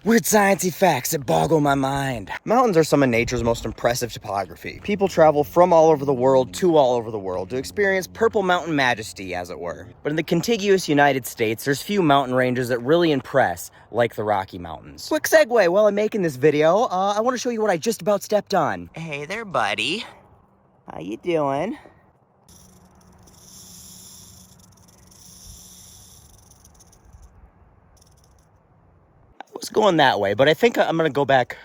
Weird sciencey facts that boggle my mind. Mountains are some of nature's most impressive topography. People travel from all over the world to all over the world to experience purple mountain majesty, as it were. But in the contiguous United States, there's few mountain ranges that really impress, like the Rocky Mountains. Quick segue, while I'm making this video, I want to show you what I just about stepped on. Hey there, buddy. How you doing? Was going that way, but I think I'm gonna go back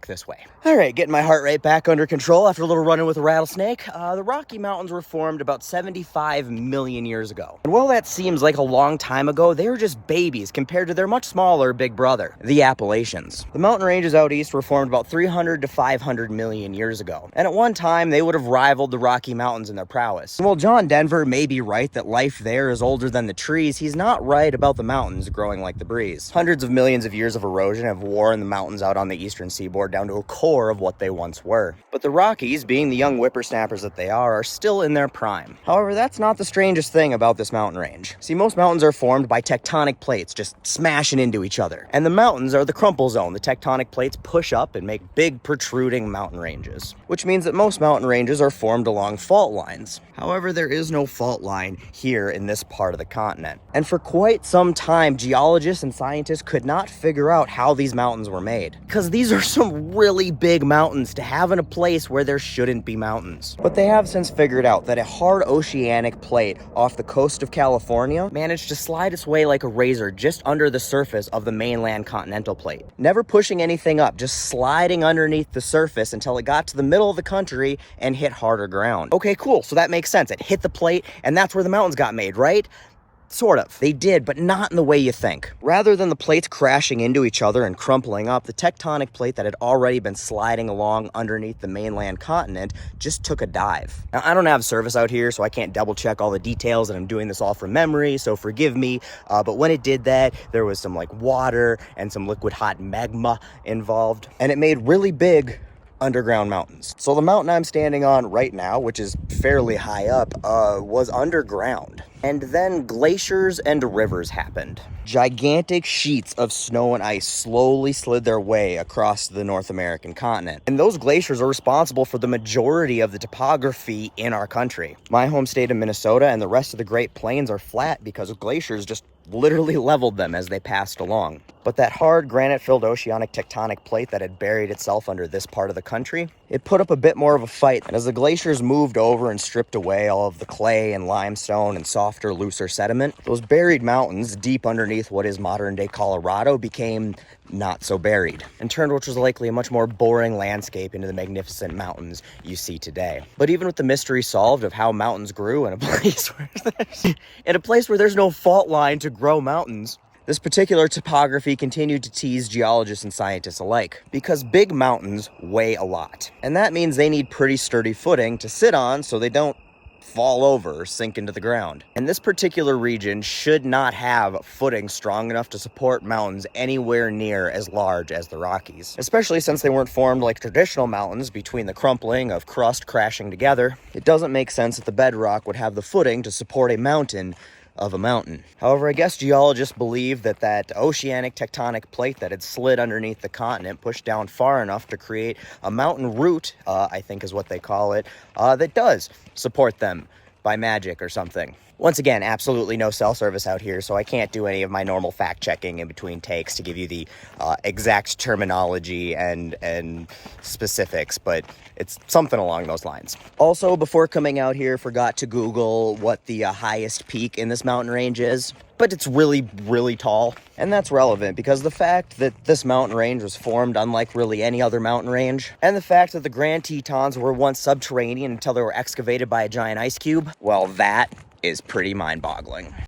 this way. All right, getting my heart rate back under control after a little run-in with a rattlesnake. The Rocky Mountains were formed about 75 million years ago. And while that seems like a long time ago, they were just babies compared to their much smaller big brother, the Appalachians. The mountain ranges out east were formed about 300 to 500 million years ago. And at one time, they would have rivaled the Rocky Mountains in their prowess. And while John Denver may be right that life there is older than the trees, he's not right about the mountains growing like the breeze. Hundreds of millions of years of erosion have worn the mountains out on the eastern seaboard down to a core of what they once were. But the Rockies, being the young whippersnappers that they are still in their prime. However, that's not the strangest thing about this mountain range. See, most mountains are formed by tectonic plates just smashing into each other. And the mountains are the crumple zone. The tectonic plates push up and make big protruding mountain ranges, which means that most mountain ranges are formed along fault lines. However, there is no fault line here in this part of the continent. And for quite some time, geologists and scientists could not figure out how these mountains were made, because these are some really big mountains to have in a place where there shouldn't be mountains. But they have since figured out that a hard oceanic plate off the coast of California managed to slide its way like a razor just under the surface of the mainland continental plate, never pushing anything up, just sliding underneath the surface until it got to the middle of the country and hit harder ground. Okay, cool, so that makes sense. It hit the plate and that's where the mountains got made, right? Sort of. They did, but not in the way you think. Rather than the plates crashing into each other and crumpling up, the tectonic plate that had already been sliding along underneath the mainland continent just took a dive. Now, I don't have service out here, so I can't double check all the details, and I'm doing this all from memory, so forgive me. But when it did that, there was some water and some liquid hot magma involved, and it made really big underground mountains. So the mountain I'm standing on right now, which is fairly high up, was underground. And then glaciers and rivers happened. Gigantic sheets of snow and ice slowly slid their way across the North American continent. And those glaciers are responsible for the majority of the topography in our country. My home state of Minnesota and the rest of the Great Plains are flat because glaciers just literally leveled them as they passed along. But that hard granite-filled oceanic tectonic plate that had buried itself under this part of the country, it put up a bit more of a fight. And as the glaciers moved over and stripped away all of the clay and limestone and softer, looser sediment, those buried mountains deep underneath what is modern-day Colorado became not so buried, and turned what was likely a much more boring landscape into the magnificent mountains you see today. But even with the mystery solved of how mountains grew in a place where there's no fault line to grow mountains, this particular topography continued to tease geologists and scientists alike, because big mountains weigh a lot. And that means they need pretty sturdy footing to sit on so they don't fall over or sink into the ground. And this particular region should not have footing strong enough to support mountains anywhere near as large as the Rockies, especially since they weren't formed like traditional mountains between the crumpling of crust crashing together. It doesn't make sense that the bedrock would have the footing to support a mountain of a mountain. However, I guess geologists believe that oceanic tectonic plate that had slid underneath the continent pushed down far enough to create a mountain root, I think is what they call it, that does support them by magic or something. Once again, absolutely no cell service out here, so I can't do any of my normal fact-checking in between takes to give you the exact terminology and specifics, but it's something along those lines. Also, before coming out here, forgot to Google what the highest peak in this mountain range is, but it's really, really tall. And that's relevant because the fact that this mountain range was formed unlike really any other mountain range, and the fact that the Grand Tetons were once subterranean until they were excavated by a giant ice cube, well, that is pretty mind-boggling.